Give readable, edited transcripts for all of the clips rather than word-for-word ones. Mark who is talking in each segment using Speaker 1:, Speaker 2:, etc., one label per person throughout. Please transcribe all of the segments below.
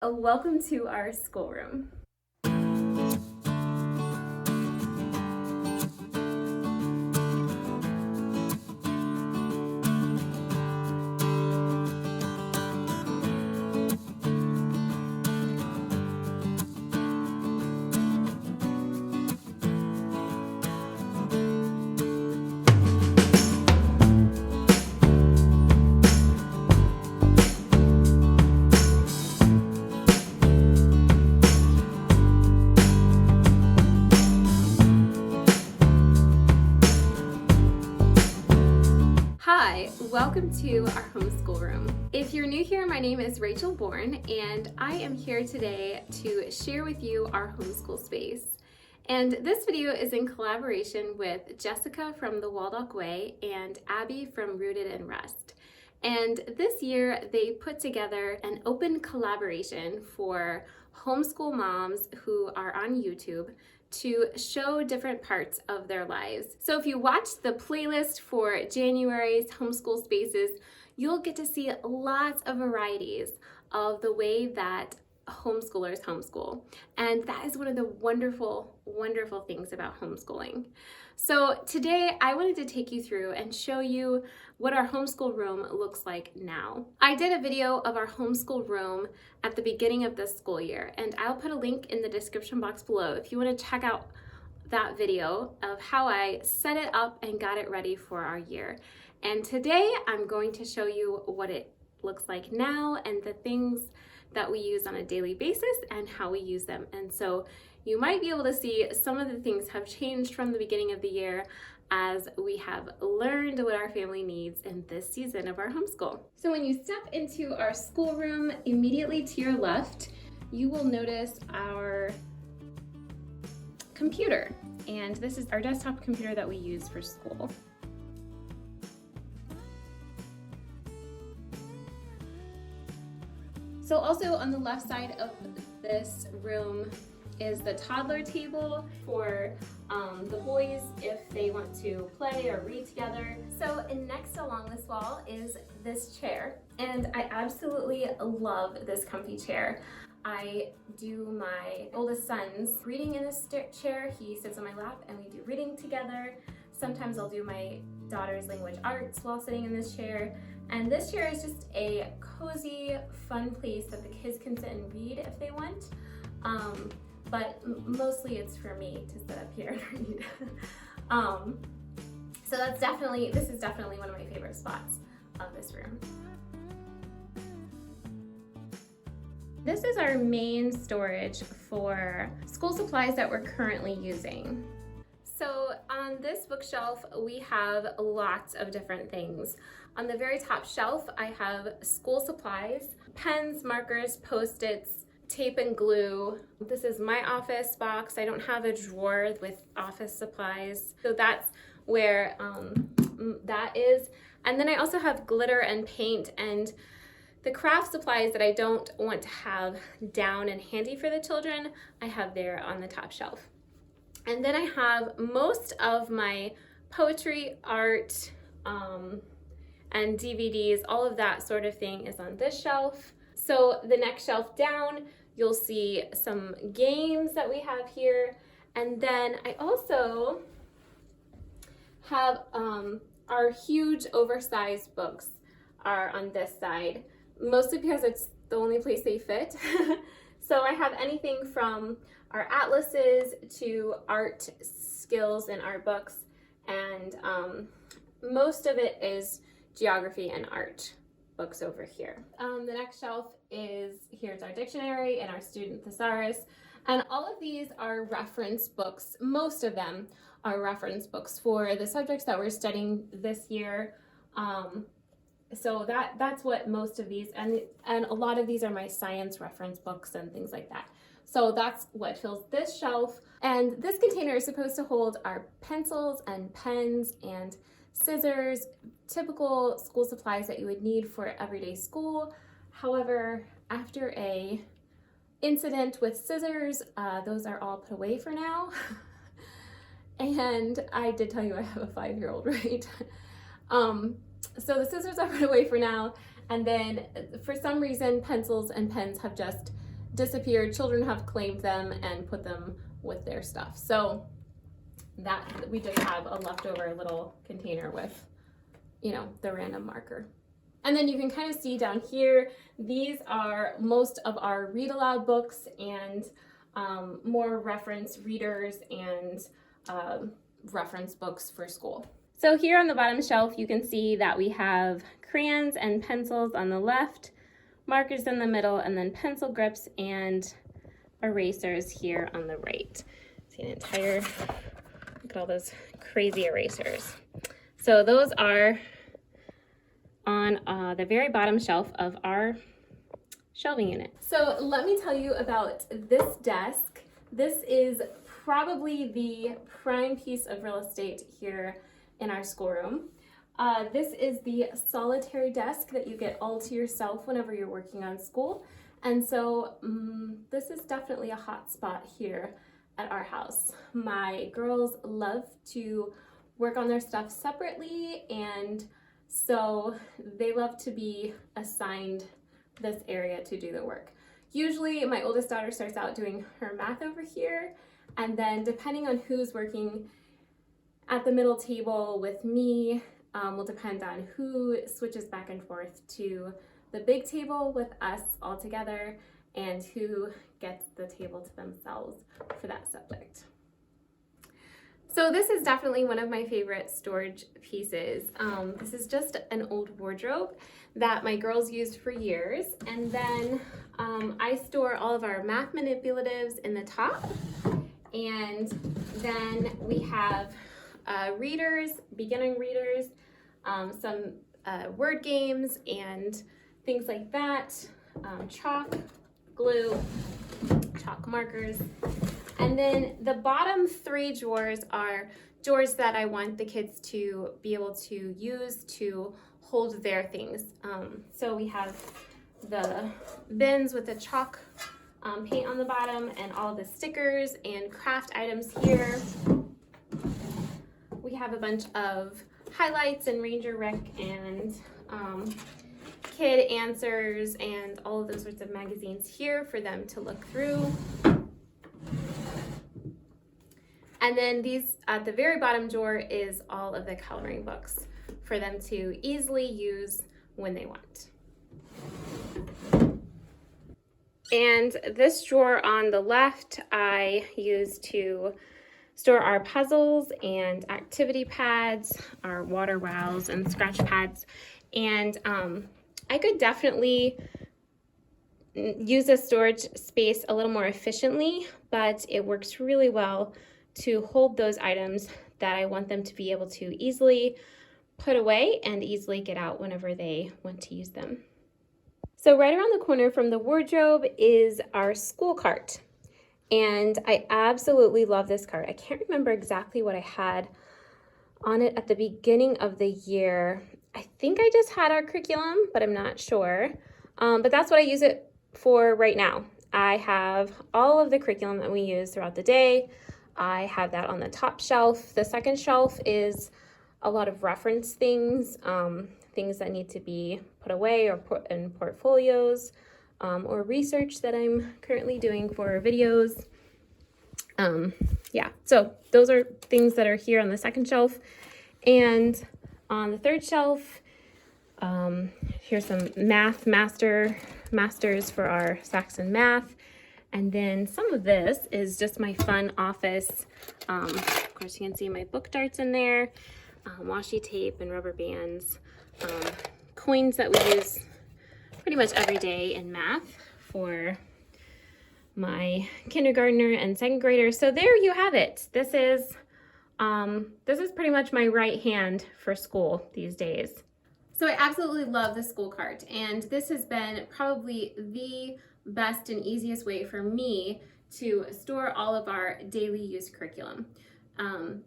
Speaker 1: Welcome to our schoolroom. Hi, welcome to our homeschool room. If you're new here, my name is Rachel Bourne, and I am here today to share with you our homeschool space. And this video is in collaboration with Jessica from the Waldock Way and Abby from Rooted in Rest. And this year they put together an open collaboration for homeschool moms who are on YouTube to show different parts of their lives. So if you watch the playlist for January's homeschool spaces, you'll get to see lots of varieties of the way that homeschoolers homeschool. And that is one of the wonderful, wonderful things about homeschooling. So today I wanted to take you through and show you what our homeschool room looks like now. I did a video of our homeschool room at the beginning of this school year, and I'll put a link in the description box below if you want to check out that video of how I set it up and got it ready for our year. And today I'm going to show you what it looks like now and the things that we use on a daily basis and how we use them. And so you might be able to see some of the things have changed from the beginning of the year as we have learned what our family needs in this season of our homeschool. So when you step into our schoolroom, immediately to your left, you will notice our computer. And this is our desktop computer that we use for school. So also on the left side of this room is the toddler table for the boys if they want to play or read together. So and next along this wall is this chair, and I absolutely love this comfy chair. I do my oldest son's reading in this chair. He sits on my lap and we do reading together. Sometimes I'll do my daughter's language arts while sitting in this chair. And this chair is just a cozy, fun place that the kids can sit and read if they want. But mostly it's for me to sit up here and read. So this is definitely one of my favorite spots of this room. This is our main storage for school supplies that we're currently using. So on this bookshelf, we have lots of different things. On the very top shelf, I have school supplies, pens, markers, Post-its, tape and glue. This is my office box. I don't have a drawer with office supplies. So that's where that is. And then I also have glitter and paint and the craft supplies that I don't want to have down and handy for the children, I have there on the top shelf. And then I have most of my poetry, art, and DVDs, all of that sort of thing is on this shelf. So the next shelf down, you'll see some games that we have here. And then I also have our huge oversized books are on this side, mostly because it's the only place they fit. So I have anything from our atlases to art skills in our books, and most of it is geography and art books over here. The next shelf here's our dictionary and our student thesaurus, and all of these are reference books. Most of them are reference books for the subjects that we're studying this year. So that's what most of these, and a lot of these are my science reference books and things like that. So that's what fills this shelf. And this container is supposed to hold our pencils and pens and scissors, typical school supplies that you would need for everyday school. However, after a incident with scissors, those are all put away for now. And I did tell you I have a 5-year-old, right? So the scissors are put away for now. And then for some reason, pencils and pens have just disappeared. Children have claimed them and put them with their stuff. So that we just have a leftover little container with, you know, the random marker. And then you can kind of see down here, these are most of our read aloud books and more reference readers and reference books for school. So here on the bottom shelf, you can see that we have crayons and pencils on the left, markers in the middle, and then pencil grips and erasers here on the right. See an entire, look at all those crazy erasers. So those are on the very bottom shelf of our shelving unit. So let me tell you about this desk. This is probably the prime piece of real estate here in our schoolroom. This is the solitary desk that you get all to yourself whenever you're working on school. And so this is definitely a hot spot here at our house. My girls love to work on their stuff separately, and so they love to be assigned this area to do the work. Usually my oldest daughter starts out doing her math over here, and then depending on who's working at the middle table with me, will depend on who switches back and forth to the big table with us all together and who gets the table to themselves for that subject. So this is definitely one of my favorite storage pieces. This is just an old wardrobe that my girls used for years. And then I store all of our math manipulatives in the top. And then we have readers, beginning readers, some word games and things like that, chalk, glue, chalk markers. And then the bottom three drawers are drawers that I want the kids to be able to use to hold their things. So we have the bins with the chalk paint on the bottom and all the stickers and craft items here. We have a bunch of highlights and Ranger Rick and kid answers and all of those sorts of magazines here for them to look through. And then these at the very bottom drawer is all of the coloring books for them to easily use when they want. And this drawer on the left I use to store our puzzles and activity pads, our water wows and scratch pads. And I could definitely use this storage space a little more efficiently, but it works really well to hold those items that I want them to be able to easily put away and easily get out whenever they want to use them. So right around the corner from the wardrobe is our school cart. And I absolutely love this cart. I can't remember exactly what I had on it at the beginning of the year. I think I just had our curriculum, but I'm not sure. But that's what I use it for right now. I have all of the curriculum that we use throughout the day. I have that on the top shelf. The second shelf is a lot of reference things, things that need to be put away or put in portfolios, or research that I'm currently doing for videos. Yeah, so those are things that are here on the second shelf. And on the third shelf, here's some math masters for our Saxon math. And then some of this is just my fun office. Of course, you can see my book darts in there, washi tape and rubber bands, coins that we use pretty much every day in math for my kindergartner and second grader. So there you have it. This is pretty much my right hand for school these days. So I absolutely love the school cart, and this has been probably the best and easiest way for me to store all of our daily use curriculum.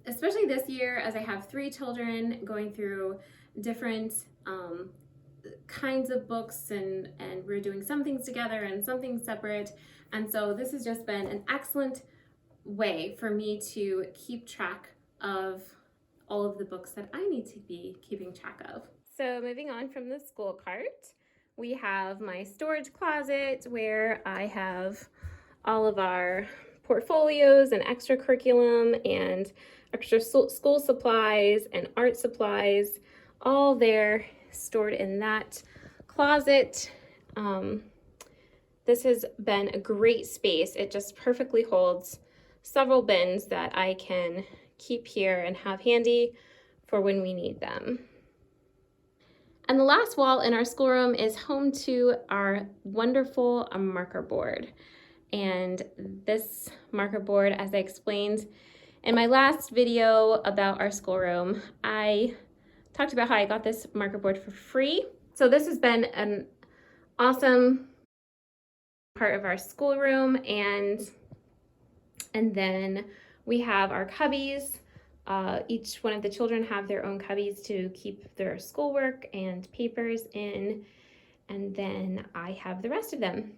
Speaker 1: Especially this year, as I have 3 children going through different kinds of books, and we're doing some things together and some things separate. And so this has just been an excellent way for me to keep track of all of the books that I need to be keeping track of. So moving on from the school cart, We have my storage closet where I have all of our portfolios and extra curriculum and extra school supplies and art supplies, all there stored in that closet. This has been a great space. It just perfectly holds several bins that I can keep here and have handy for when we need them. And the last wall in our schoolroom is home to our wonderful marker board. And this marker board, as I explained in my last video about our schoolroom, I talked about how I got this marker board for free. So this has been an awesome part of our schoolroom, and then we have our cubbies. Each one of the children have their own cubbies to keep their schoolwork and papers in, and then I have the rest of them.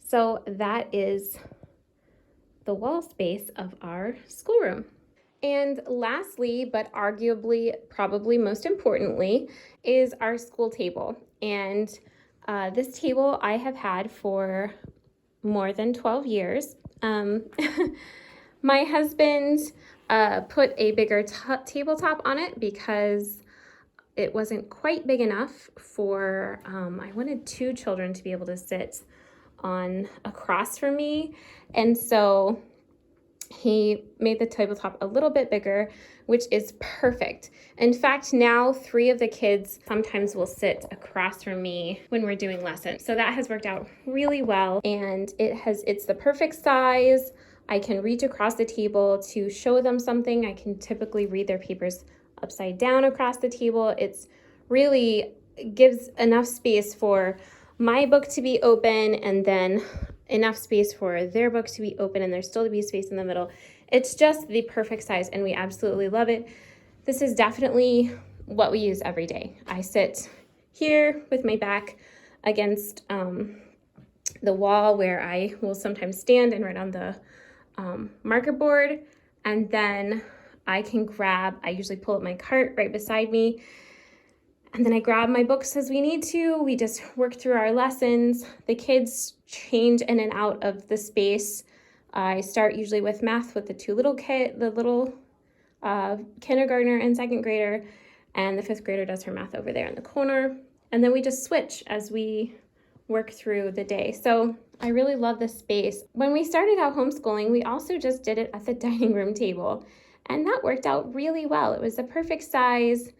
Speaker 1: So that is the wall space of our schoolroom. And lastly, but arguably probably most importantly, is our school table. And this table I have had for more than 12 years. My husband put a bigger tabletop on it because it wasn't quite big enough for, I wanted 2 children to be able to sit on across from me. And so he made the tabletop a little bit bigger, which is perfect. In fact, now 3 of the kids sometimes will sit across from me when we're doing lessons. So that has worked out really well, and it's the perfect size. I can reach across the table to show them something. I can typically read their papers upside down across the table. It's really gives enough space for my book to be open, and then enough space for their book to be open, and there's still to be space in the middle. It's just the perfect size, and we absolutely love it. This is definitely what we use every day. I sit here with my back against the wall where I will sometimes stand and write on the marker board, and then I usually pull up my cart right beside me, and then I grab my books as we need to. We just work through our lessons. The kids change in and out of the space. I start usually with math with the little kindergartner and 2nd grader, and the 5th grader does her math over there in the corner. And then we just switch as we work through the day. So I really love this space. When we started out homeschooling, we also just did it at the dining room table, and that worked out really well. It was the perfect size,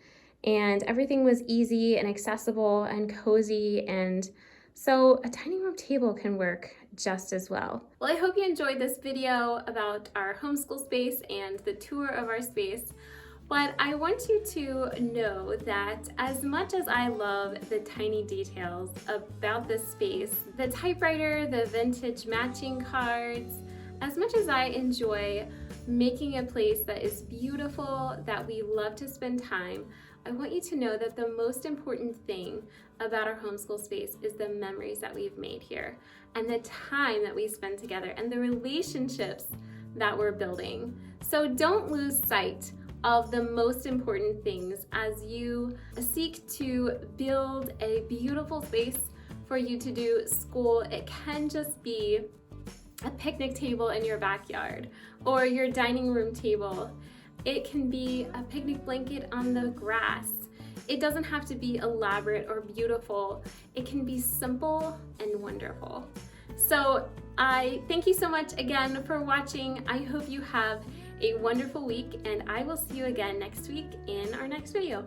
Speaker 1: and everything was easy and accessible and cozy, and so a dining room table can work just as well. Well, I hope you enjoyed this video about our homeschool space and the tour of our space, but I want you to know that as much as I love the tiny details about this space, the typewriter, the vintage matching cards, as much as I enjoy making a place that is beautiful, that we love to spend time, I want you to know that the most important thing about our homeschool space is the memories that we've made here, and the time that we spend together, and the relationships that we're building. So don't lose sight of the most important things as you seek to build a beautiful space for you to do school. It can just be a picnic table in your backyard or your dining room table. It can be a picnic blanket on the grass. It doesn't have to be elaborate or beautiful. It can be simple and wonderful. So I thank you so much again for watching. I hope you have a wonderful week, and I will see you again next week in our next video.